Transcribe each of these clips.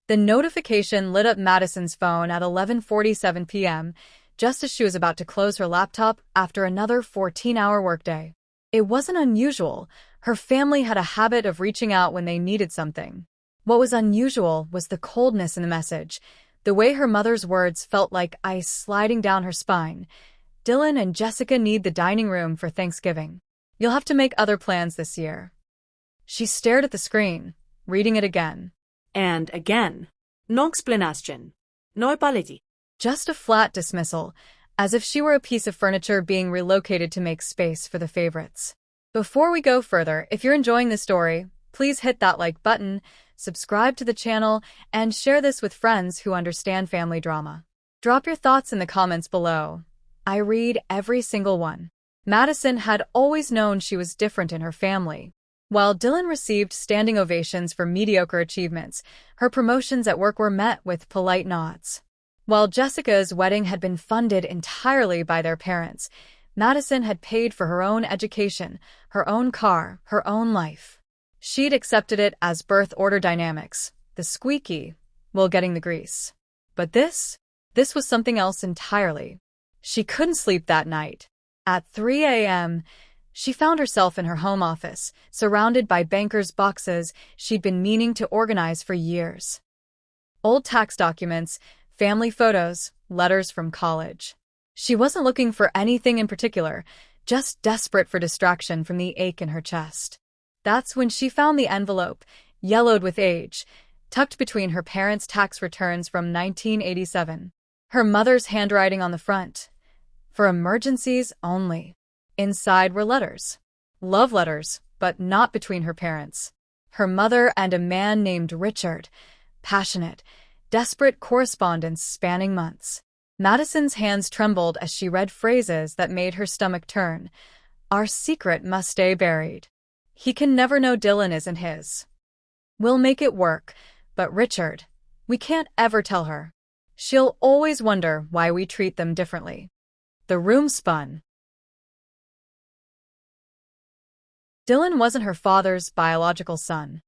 The notification lit up Madison's phone at 11:47 p.m., just as she was about to close her laptop after another 14-hour workday. It wasn't unusual. Her family had a habit of reaching out when they needed something. What was unusual was the coldness in the message, the way her mother's words felt like ice sliding down her spine. Dylan and Jessica need the dining room for Thanksgiving. You'll have to make other plans this year. She stared at the screen, reading it again. And again. No explanation. No apology. Just a flat dismissal, as if she were a piece of furniture being relocated to make space for the favorites. Before we go further, if you're enjoying this story, please hit that like button, subscribe to the channel, and share this with friends who understand family drama. Drop your thoughts in the comments below. I read every single one. Madison had always known she was different in her family. While Dylan received standing ovations for mediocre achievements, her promotions at work were met with polite nods. While Jessica's wedding had been funded entirely by their parents, Madison had paid for her own education, her own car, her own life. She'd accepted it as birth order dynamics, the squeaky, while getting the grease. But this was something else entirely. She couldn't sleep that night. At 3 a.m., she found herself in her home office, surrounded by bankers' boxes she'd been meaning to organize for years. Old tax documents, family photos, letters from college. She wasn't looking for anything in particular, just desperate for distraction from the ache in her chest. That's when she found the envelope, yellowed with age, tucked between her parents' tax returns from 1987. Her mother's handwriting on the front. For emergencies only. Inside were letters. Love letters, but not between her parents. Her mother and a man named Richard. Passionate, desperate correspondence spanning months. Madison's hands trembled as she read phrases that made her stomach turn. Our secret must stay buried. He can never know Dylan isn't his. We'll make it work, but Richard, we can't ever tell her. She'll always wonder why we treat them differently. The room spun. Dylan wasn't her father's biological son.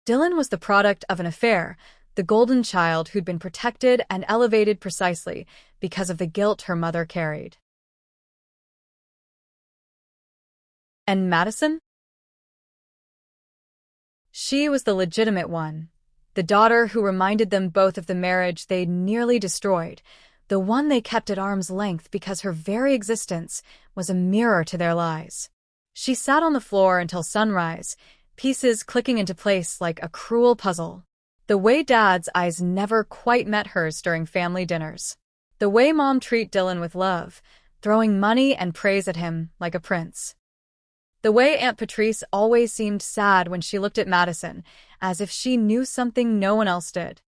Dylan was the product of an affair, the golden child who'd been protected and elevated precisely because of the guilt her mother carried. And Madison? She was the legitimate one, the daughter who reminded them both of the marriage they'd nearly destroyed, the one they kept at arm's length because her very existence was a mirror to their lies. She sat on the floor until sunrise, pieces clicking into place like a cruel puzzle. The way Dad's eyes never quite met hers during family dinners. The way Mom treated Dylan with love, throwing money and praise at him like a prince. The way Aunt Patrice always seemed sad when she looked at Madison, as if she knew something no one else did.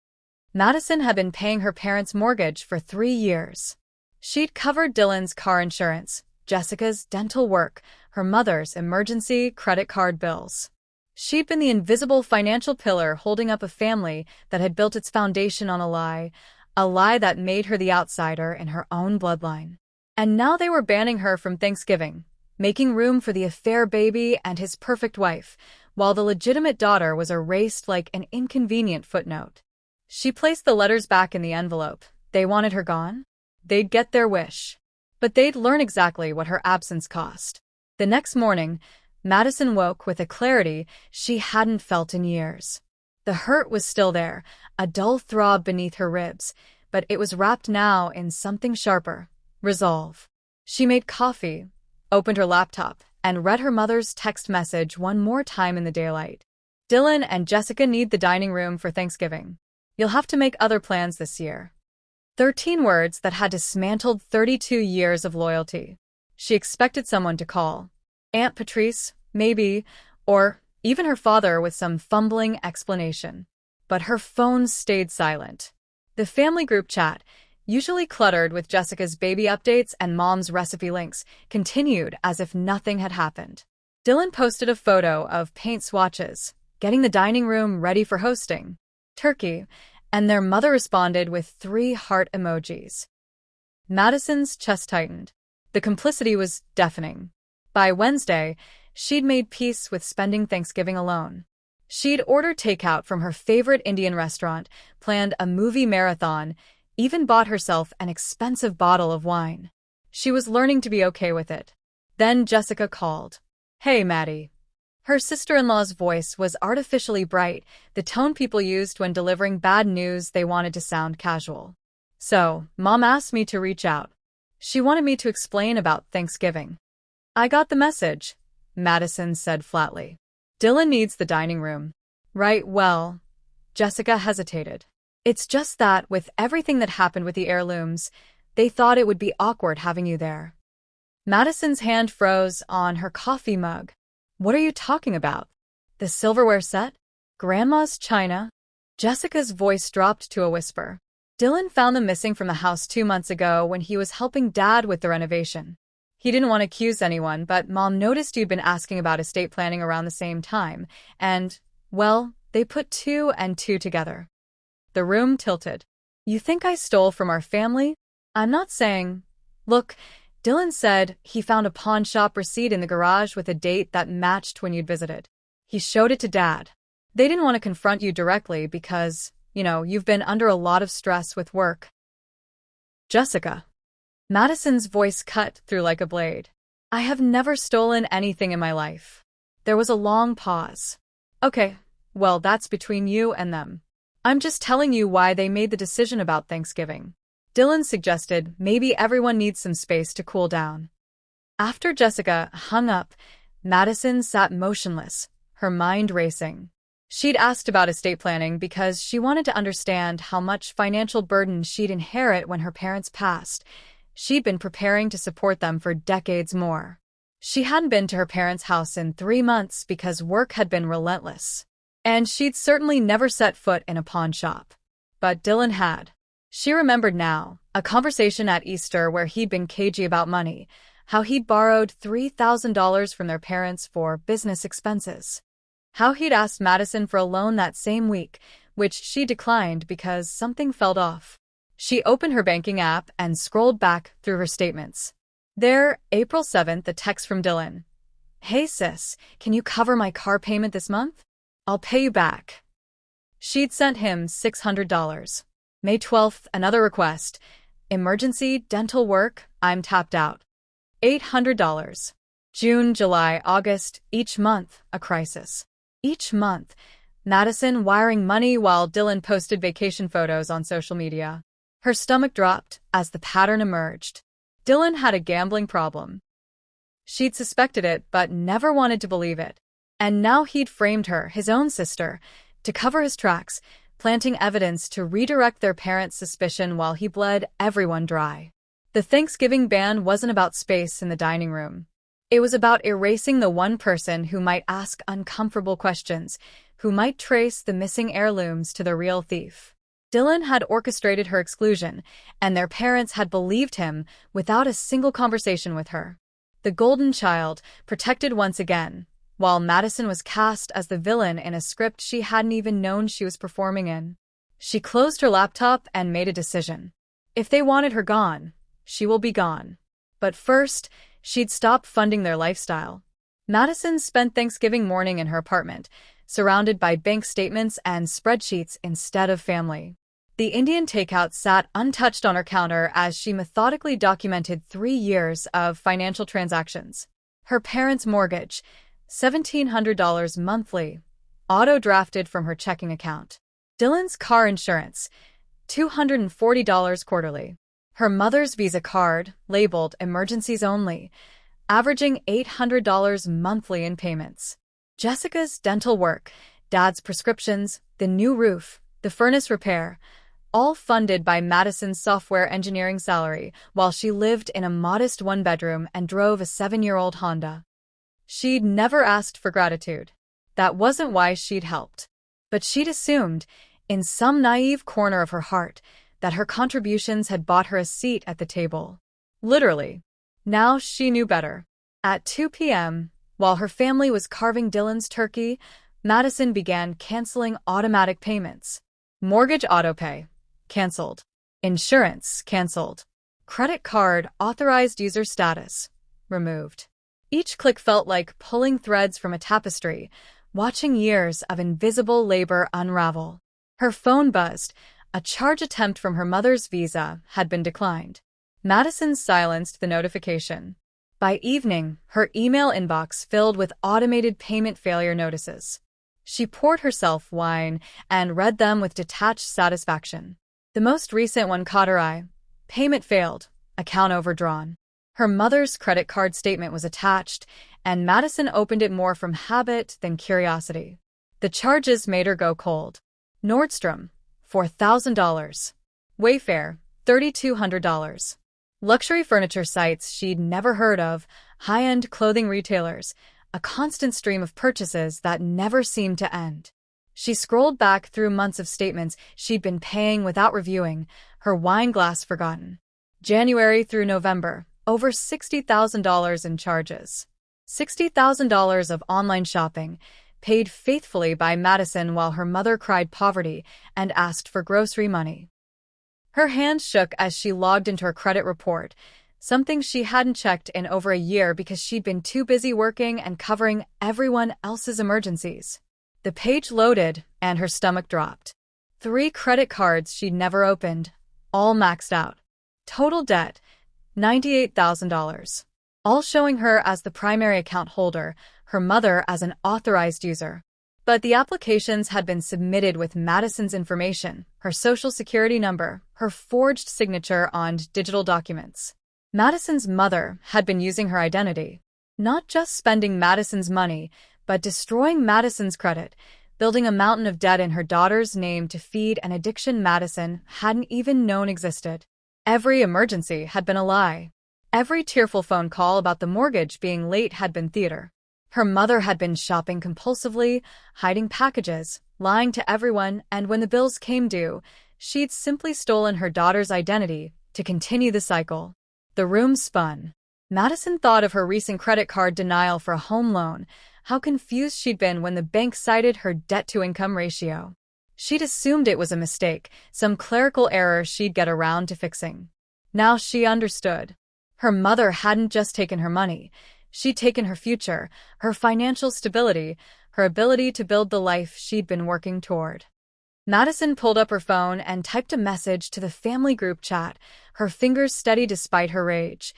Madison had been paying her parents' mortgage for 3 years. She'd covered Dylan's car insurance, Jessica's dental work, her mother's emergency credit card bills. She'd been the invisible financial pillar holding up a family that had built its foundation on a lie that made her the outsider in her own bloodline. And now they were banning her from Thanksgiving, making room for the affair baby and his perfect wife, while the legitimate daughter was erased like an inconvenient footnote. She placed the letters back in the envelope. They wanted her gone? They'd get their wish. But they'd learn exactly what her absence cost. The next morning, Madison woke with a clarity she hadn't felt in years. The hurt was still there, a dull throb beneath her ribs, but it was wrapped now in something sharper, resolve. She made coffee, opened her laptop, and read her mother's text message one more time in the daylight. Dylan and Jessica need the dining room for Thanksgiving. You'll have to make other plans this year. 13 words that had dismantled 32 years of loyalty. She expected someone to call. Aunt Patrice, maybe, or even her father with some fumbling explanation. But her phone stayed silent. The family group chat, usually cluttered with Jessica's baby updates and Mom's recipe links, continued as if nothing had happened. Dylan posted a photo of paint swatches, getting the dining room ready for hosting. Turkey, and their mother responded with 3 heart emojis. Madison's chest tightened. The complicity was deafening. By Wednesday, she'd made peace with spending Thanksgiving alone. She'd ordered takeout from her favorite Indian restaurant, planned a movie marathon, even bought herself an expensive bottle of wine. She was learning to be okay with it. Then Jessica called. "Hey, Maddie." Her sister-in-law's voice was artificially bright, the tone people used when delivering bad news they wanted to sound casual. "So, Mom asked me to reach out. She wanted me to explain about Thanksgiving." "I got the message," Madison said flatly. "Dylan needs the dining room." "Right, well," Jessica hesitated. "It's just that, with everything that happened with the heirlooms, they thought it would be awkward having you there." Madison's hand froze on her coffee mug. "What are you talking about? The silverware set? Grandma's china?" Jessica's voice dropped to a whisper. "Dylan found them missing from the house 2 months ago when he was helping Dad with the renovation. He didn't want to accuse anyone, but Mom noticed you'd been asking about estate planning around the same time, and, well, they put 2 and 2 together." The room tilted. "You think I stole from our family?" "I'm not saying—" "Look, Dylan said he found a pawn shop receipt in the garage with a date that matched when you'd visited. He showed it to Dad. They didn't want to confront you directly because, you've been under a lot of stress with work." "Jessica." Madison's voice cut through like a blade. "I have never stolen anything in my life." There was a long pause. "Okay, well, that's between you and them. I'm just telling you why they made the decision about Thanksgiving. Dylan suggested maybe everyone needs some space to cool down." After Jessica hung up, Madison sat motionless, her mind racing. She'd asked about estate planning because she wanted to understand how much financial burden she'd inherit when her parents passed. She'd been preparing to support them for decades more. She hadn't been to her parents' house in 3 months because work had been relentless. And she'd certainly never set foot in a pawn shop. But Dylan had. She remembered now, a conversation at Easter where he'd been cagey about money, how he'd borrowed $3,000 from their parents for business expenses. How he'd asked Madison for a loan that same week, which she declined because something felt off. She opened her banking app and scrolled back through her statements. There, April 7th, a text from Dylan. "Hey sis, can you cover my car payment this month? I'll pay you back." She'd sent him $600. May 12th, another request. "Emergency dental work, I'm tapped out." $800. June, July, August, each month, a crisis. Each month, Madison wiring money while Dylan posted vacation photos on social media. Her stomach dropped as the pattern emerged. Dylan had a gambling problem. She'd suspected it but never wanted to believe it. And now he'd framed her, his own sister, to cover his tracks, planting evidence to redirect their parents' suspicion while he bled everyone dry. The Thanksgiving ban wasn't about space in the dining room. It was about erasing the one person who might ask uncomfortable questions, who might trace the missing heirlooms to the real thief. Dylan had orchestrated her exclusion, and their parents had believed him without a single conversation with her. The golden child, protected once again, while Madison was cast as the villain in a script she hadn't even known she was performing in. She closed her laptop and made a decision. If they wanted her gone, she will be gone. But first, she'd stop funding their lifestyle. Madison spent Thanksgiving morning in her apartment, surrounded by bank statements and spreadsheets instead of family. The Indian takeout sat untouched on her counter as she methodically documented 3 years of financial transactions. Her parents' mortgage, $1,700 monthly, auto-drafted from her checking account. Dylan's car insurance, $240 quarterly. Her mother's Visa card, labeled emergencies only, averaging $800 monthly in payments. Jessica's dental work, Dad's prescriptions, the new roof, the furnace repair, all funded by Madison's software engineering salary while she lived in a modest 1-bedroom and drove a 7-year-old Honda. She'd never asked for gratitude. That wasn't why she'd helped. But she'd assumed, in some naive corner of her heart, that her contributions had bought her a seat at the table. Literally. Now she knew better. At 2 p.m., while her family was carving Dylan's turkey, Madison began canceling automatic payments. Mortgage autopay. Canceled. Insurance. Canceled. Credit card authorized user status. Removed. Each click felt like pulling threads from a tapestry, watching years of invisible labor unravel. Her phone buzzed. A charge attempt from her mother's visa had been declined. Madison silenced the notification. By evening, her email inbox filled with automated payment failure notices. She poured herself wine and read them with detached satisfaction. The most recent one caught her eye. Payment failed. Account overdrawn. Her mother's credit card statement was attached, and Madison opened it more from habit than curiosity. The charges made her go cold. Nordstrom, $4,000. Wayfair, $3,200. Luxury furniture sites she'd never heard of, high-end clothing retailers, a constant stream of purchases that never seemed to end. She scrolled back through months of statements she'd been paying without reviewing, her wine glass forgotten. January through November, over $60,000 in charges. $60,000 of online shopping, paid faithfully by Madison while her mother cried poverty and asked for grocery money. Her hands shook as she logged into her credit report, something she hadn't checked in over a year because she'd been too busy working and covering everyone else's emergencies. The page loaded, and her stomach dropped. 3 credit cards she'd never opened, all maxed out. Total debt, $98,000. All showing her as the primary account holder, her mother as an authorized user. But the applications had been submitted with Madison's information, her social security number, her forged signature on digital documents. Madison's mother had been using her identity, not just spending Madison's money, but destroying Madison's credit, building a mountain of debt in her daughter's name to feed an addiction Madison hadn't even known existed. Every emergency had been a lie. Every tearful phone call about the mortgage being late had been theater. Her mother had been shopping compulsively, hiding packages, lying to everyone, and when the bills came due, she'd simply stolen her daughter's identity to continue the cycle. The room spun. Madison thought of her recent credit card denial for a home loan, how confused she'd been when the bank cited her debt-to-income ratio. She'd assumed it was a mistake, some clerical error she'd get around to fixing. Now she understood. Her mother hadn't just taken her money. She'd taken her future, her financial stability, her ability to build the life she'd been working toward. Madison pulled up her phone and typed a message to the family group chat, her fingers steady despite her rage.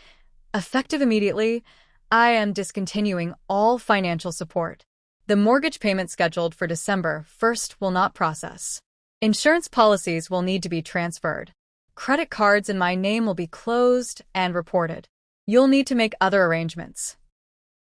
Effective immediately, I am discontinuing all financial support. The mortgage payment scheduled for December 1st will not process. Insurance policies will need to be transferred. Credit cards in my name will be closed and reported. You'll need to make other arrangements.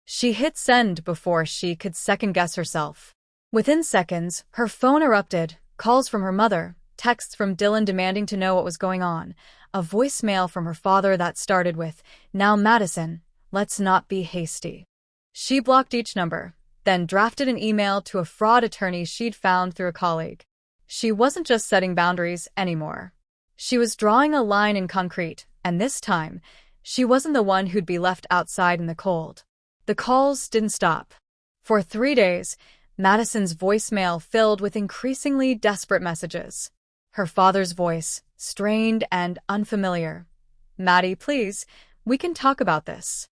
She hit send before she could second-guess herself. Within seconds, her phone erupted, calls from her mother, texts from Dylan demanding to know what was going on, a voicemail from her father that started with, "Now Madison, let's not be hasty." She blocked each number, then drafted an email to a fraud attorney she'd found through a colleague. She wasn't just setting boundaries anymore. She was drawing a line in concrete, and this time, she wasn't the one who'd be left outside in the cold. The calls didn't stop. For 3 days, Madison's voicemail filled with increasingly desperate messages. Her father's voice, strained and unfamiliar. "Maddie, please, we can talk about this."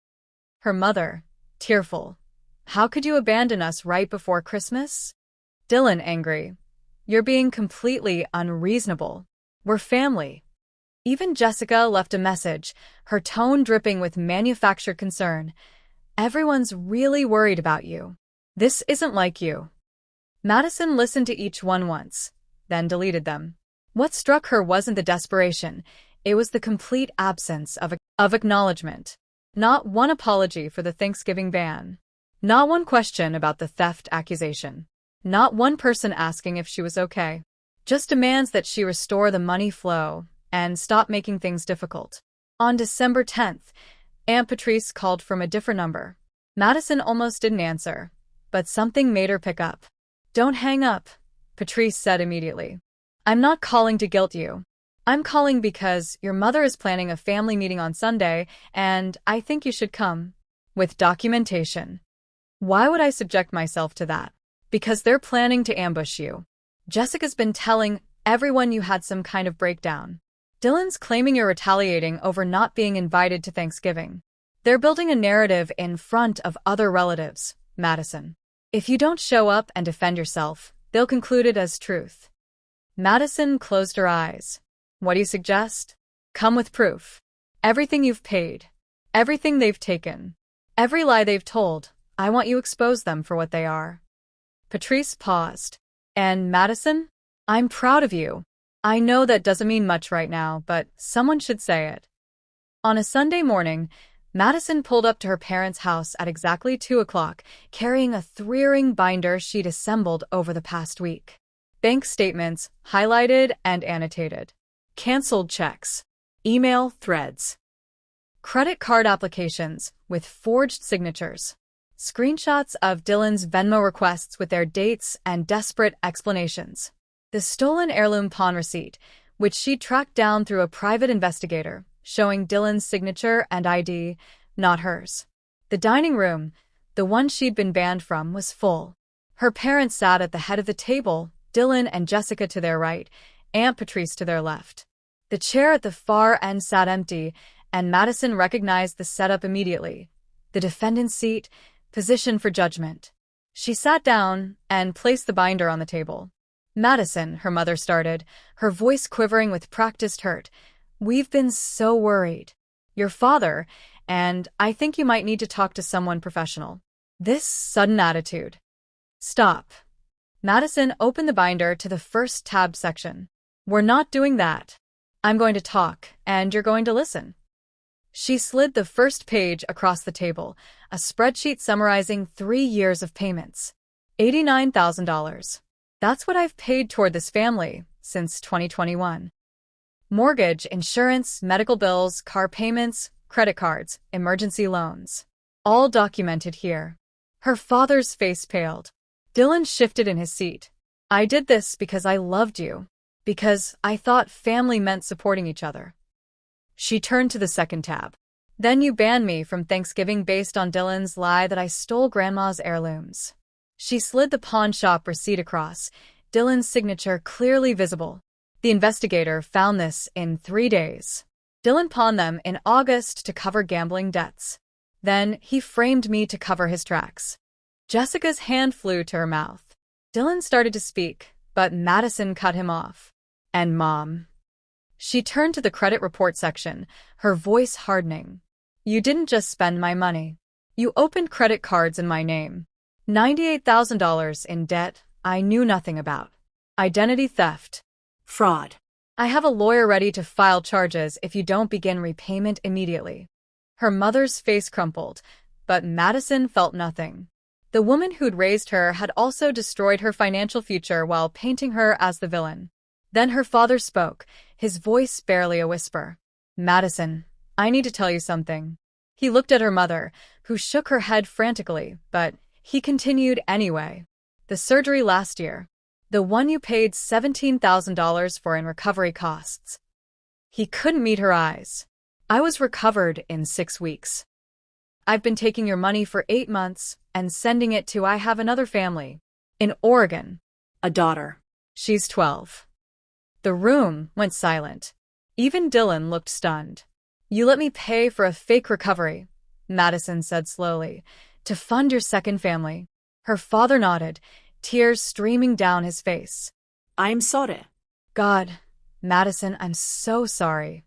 Her mother, tearful. "How could you abandon us right before Christmas?" Dylan, angry. "You're being completely unreasonable. We're family." Even Jessica left a message, her tone dripping with manufactured concern. "Everyone's really worried about you. This isn't like you." Madison listened to each one once, then deleted them. What struck her wasn't the desperation, it was the complete absence of acknowledgement. Not one apology for the Thanksgiving ban. Not one question about the theft accusation. Not one person asking if she was okay. Just demands that she restore the money flow and stop making things difficult. On December 10th, Aunt Patrice called from a different number. Madison almost didn't answer, but something made her pick up. "Don't hang up," Patrice said immediately. "I'm not calling to guilt you. I'm calling because your mother is planning a family meeting on Sunday, and I think you should come. With documentation." "Why would I subject myself to that?" "Because they're planning to ambush you. Jessica's been telling everyone you had some kind of breakdown. Dylan's claiming you're retaliating over not being invited to Thanksgiving. They're building a narrative in front of other relatives, Madison." If you don't show up and defend yourself, they'll conclude it as truth. Madison closed her eyes. What do you suggest? Come with proof. Everything you've paid. Everything they've taken. Every lie they've told. I want you to expose them for what they are. Patrice paused. And Madison? I'm proud of you. I know that doesn't mean much right now, but someone should say it. On a Sunday morning, Madison pulled up to her parents' house at exactly 2 o'clock, carrying a three-ring binder she'd assembled over the past week. Bank statements, highlighted and annotated. Canceled checks. Email threads. Credit card applications with forged signatures. Screenshots of Dylan's Venmo requests with their dates and desperate explanations. The stolen heirloom pawn receipt, which she tracked down through a private investigator, showing Dylan's signature and ID, not hers. The dining room, the one she'd been banned from, was full. Her parents sat at the head of the table, Dylan and Jessica to their right, Aunt Patrice to their left. The chair at the far end sat empty, and Madison recognized the setup immediately. The defendant's seat, positioned for judgment. She sat down and placed the binder on the table. Madison, her mother started, her voice quivering with practiced hurt. We've been so worried. Your father, and I think you might need to talk to someone professional. This sudden attitude. Stop. Madison opened the binder to the first tabbed section. We're not doing that. I'm going to talk, and you're going to listen. She slid the first page across the table, a spreadsheet summarizing 3 years of payments. $89,000. That's what I've paid toward this family since 2021. Mortgage, insurance, medical bills, car payments, credit cards, emergency loans. All documented here. Her father's face paled. Dylan shifted in his seat. I did this because I loved you. Because I thought family meant supporting each other. She turned to the second tab. Then you banned me from Thanksgiving based on Dylan's lie that I stole Grandma's heirlooms. She slid the pawn shop receipt across, Dylan's signature clearly visible. The investigator found this in 3 days. Dylan pawned them in August to cover gambling debts. Then he framed me to cover his tracks. Jessica's hand flew to her mouth. Dylan started to speak, but Madison cut him off. And Mom. She turned to the credit report section, her voice hardening. You didn't just spend my money. You opened credit cards in my name. $98,000 in debt I knew nothing about. Identity theft. Fraud. I have a lawyer ready to file charges if you don't begin repayment immediately. Her mother's face crumpled, but Madison felt nothing. The woman who'd raised her had also destroyed her financial future while painting her as the villain. Then her father spoke, his voice barely a whisper. Madison, I need to tell you something. He looked at her mother, who shook her head frantically, but he continued anyway. The surgery last year. The one you paid $17,000 for in recovery costs. He couldn't meet her eyes. I was recovered in 6 weeks. I've been taking your money for 8 months and sending it to I have another family. In Oregon. A daughter. She's 12. The room went silent. Even Dylan looked stunned. You let me pay for a fake recovery, Madison said slowly, to fund your second family. Her father nodded, tears streaming down his face. I'm sorry. God, Madison, I'm so sorry.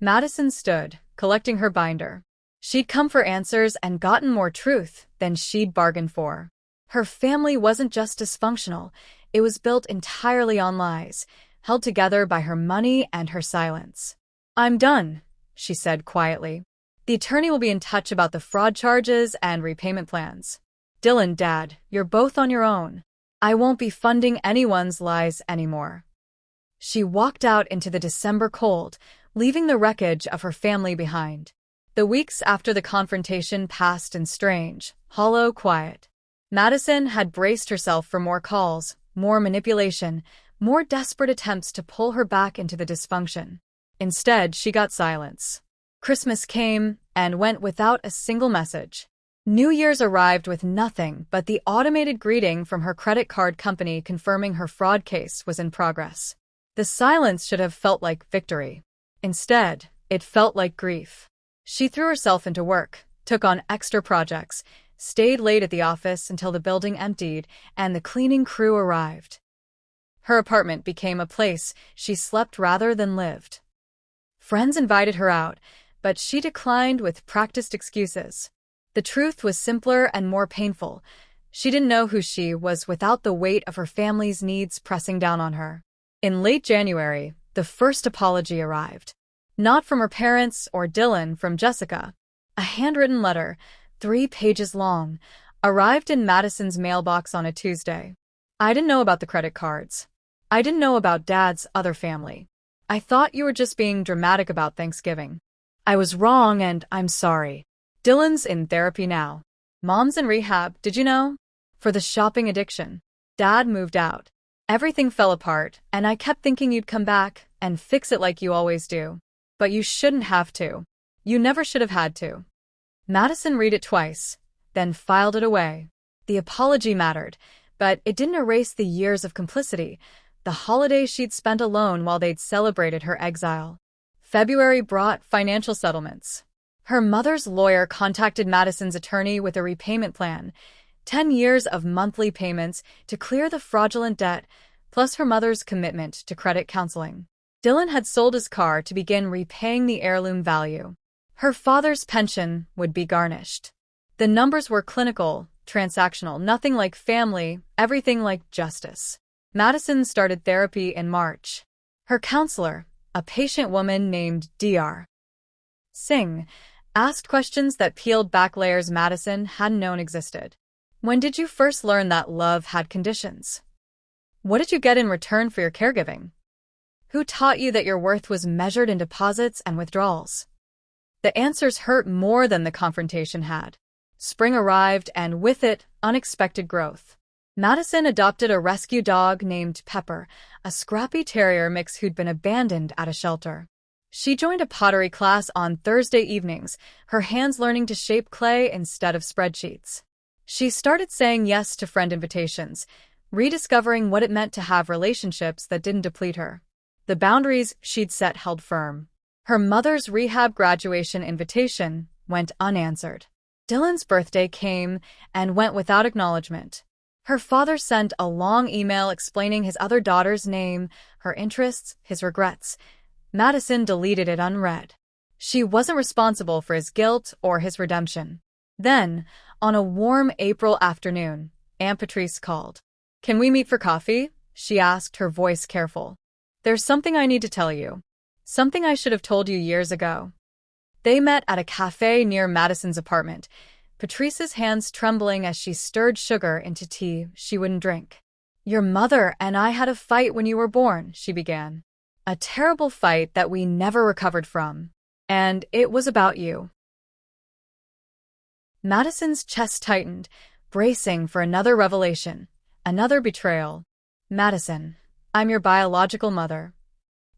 Madison stood, collecting her binder. She'd come for answers and gotten more truth than she'd bargained for. Her family wasn't just dysfunctional, it was built entirely on lies, held together by her money and her silence. I'm done, she said quietly. The attorney will be in touch about the fraud charges and repayment plans. Dylan, Dad, you're both on your own. I won't be funding anyone's lies anymore. She walked out into the December cold, leaving the wreckage of her family behind. The weeks after the confrontation passed in strange, hollow quiet. Madison had braced herself for more calls, more manipulation, more desperate attempts to pull her back into the dysfunction. Instead, she got silence. Christmas came and went without a single message. New Year's arrived with nothing but the automated greeting from her credit card company confirming her fraud case was in progress. The silence should have felt like victory. Instead, it felt like grief. She threw herself into work, took on extra projects, stayed late at the office until the building emptied and the cleaning crew arrived. Her apartment became a place she slept rather than lived. Friends invited her out, but she declined with practiced excuses. The truth was simpler and more painful. She didn't know who she was without the weight of her family's needs pressing down on her. In late January, the first apology arrived. Not from her parents or Dylan, from Jessica. A handwritten letter, 3 pages long, arrived in Madison's mailbox on a Tuesday. I didn't know about the credit cards. I didn't know about Dad's other family. I thought you were just being dramatic about Thanksgiving. I was wrong and I'm sorry. Dylan's in therapy now. Mom's in rehab, did you know? For the shopping addiction. Dad moved out. Everything fell apart, and I kept thinking you'd come back and fix it like you always do. But you shouldn't have to. You never should have had to. Madison read it twice, then filed it away. The apology mattered, but it didn't erase the years of complicity, the holidays she'd spent alone while they'd celebrated her exile. February brought financial settlements. Her mother's lawyer contacted Madison's attorney with a repayment plan, 10 years of monthly payments to clear the fraudulent debt, plus her mother's commitment to credit counseling. Dylan had sold his car to begin repaying the heirloom value. Her father's pension would be garnished. The numbers were clinical, transactional, nothing like family, everything like justice. Madison started therapy in March. Her counselor, a patient woman named Dr. Singh, asked questions that peeled back layers Madison hadn't known existed. When did you first learn that love had conditions? What did you get in return for your caregiving? Who taught you that your worth was measured in deposits and withdrawals? The answers hurt more than the confrontation had. Spring arrived, and with it, unexpected growth. Madison adopted a rescue dog named Pepper, a scrappy terrier mix who'd been abandoned at a shelter. She joined a pottery class on Thursday evenings, her hands learning to shape clay instead of spreadsheets. She started saying yes to friend invitations, rediscovering what it meant to have relationships that didn't deplete her. The boundaries she'd set held firm. Her mother's rehab graduation invitation went unanswered. Dylan's birthday came and went without acknowledgement. Her father sent a long email explaining his other daughter's name, her interests, his regrets. Madison deleted it unread. She wasn't responsible for his guilt or his redemption. Then, on a warm April afternoon, Aunt Patrice called. "Can we meet for coffee?" she asked, her voice careful. "There's something I need to tell you. Something I should have told you years ago." They met at a cafe near Madison's apartment, Patrice's hands trembling as she stirred sugar into tea she wouldn't drink. "Your mother and I had a fight when you were born," she began. "A terrible fight that we never recovered from. And it was about you." Madison's chest tightened, bracing for another revelation, another betrayal. "Madison, I'm your biological mother."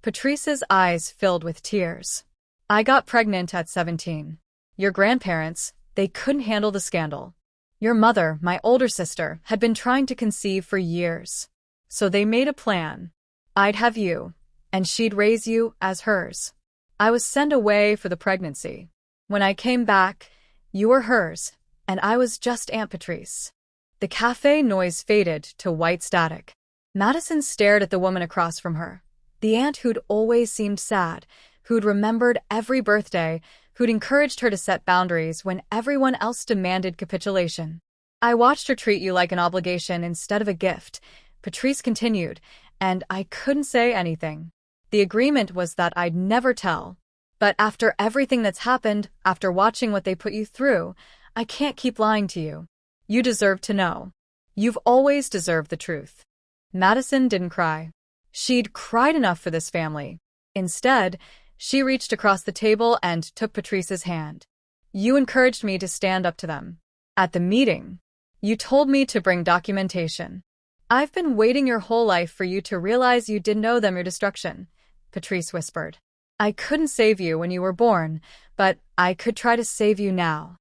Patrice's eyes filled with tears. "I got pregnant at 17. Your grandparents, they couldn't handle the scandal. Your mother, my older sister, had been trying to conceive for years. So they made a plan. I'd have you, and she'd raise you as hers. I was sent away for the pregnancy. When I came back, you were hers, and I was just Aunt Patrice." The cafe noise faded to white static. Madison stared at the woman across from her. The aunt who'd always seemed sad, who'd remembered every birthday, who'd encouraged her to set boundaries when everyone else demanded capitulation. "I watched her treat you like an obligation instead of a gift," Patrice continued, "and I couldn't say anything. The agreement was that I'd never tell. But after everything that's happened, after watching what they put you through, I can't keep lying to you. You deserve to know. You've always deserved the truth." Madison didn't cry. She'd cried enough for this family. Instead, she reached across the table and took Patrice's hand. "You encouraged me to stand up to them. At the meeting, you told me to bring documentation. I've been waiting your whole life for you to realize you didn't owe them your destruction," Patrice whispered. "I couldn't save you when you were born, but I could try to save you now."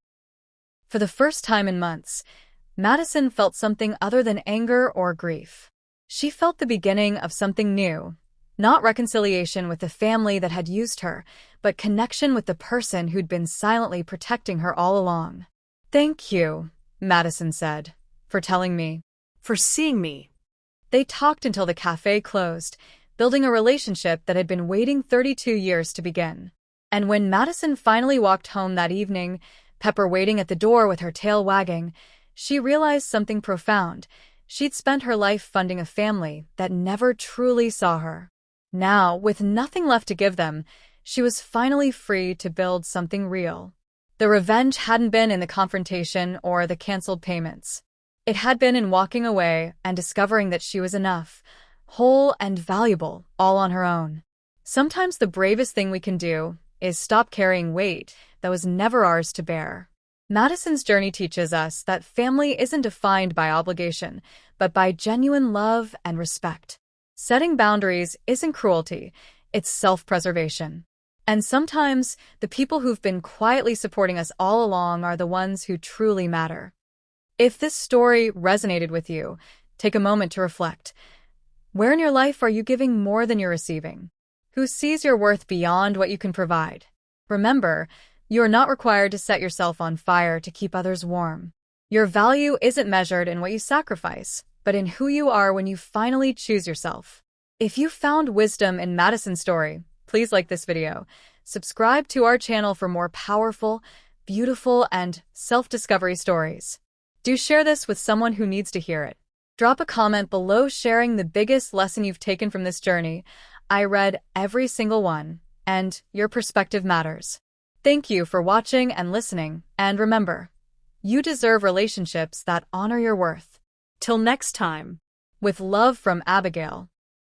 For the first time in months, Madison felt something other than anger or grief. She felt the beginning of something new, not reconciliation with the family that had used her, but connection with the person who'd been silently protecting her all along. "Thank you," Madison said. For telling me. For seeing me. They talked until the cafe closed, building a relationship that had been waiting 32 years to begin. And when Madison finally walked home that evening, Pepper waiting at the door with her tail wagging, she realized something profound. She'd spent her life funding a family that never truly saw her. Now, with nothing left to give them, she was finally free to build something real. The revenge hadn't been in the confrontation or the canceled payments. It had been in walking away and discovering that she was enough, whole and valuable, all on her own. Sometimes the bravest thing we can do is stop carrying weight that was never ours to bear. Madison's journey teaches us that family isn't defined by obligation, but by genuine love and respect. Setting boundaries isn't cruelty, it's self-preservation. And sometimes, the people who've been quietly supporting us all along are the ones who truly matter. If this story resonated with you, take a moment to reflect. Where in your life are you giving more than you're receiving? Who sees your worth beyond what you can provide? Remember, you are not required to set yourself on fire to keep others warm. Your value isn't measured in what you sacrifice, but in who you are when you finally choose yourself. If you found wisdom in Madison's story, please like this video. Subscribe to our channel for more powerful, beautiful, and self-discovery stories. Do share this with someone who needs to hear it. Drop a comment below sharing the biggest lesson you've taken from this journey. I read every single one, and your perspective matters. Thank you for watching and listening, and remember, you deserve relationships that honor your worth. Till next time. With love from Abigail.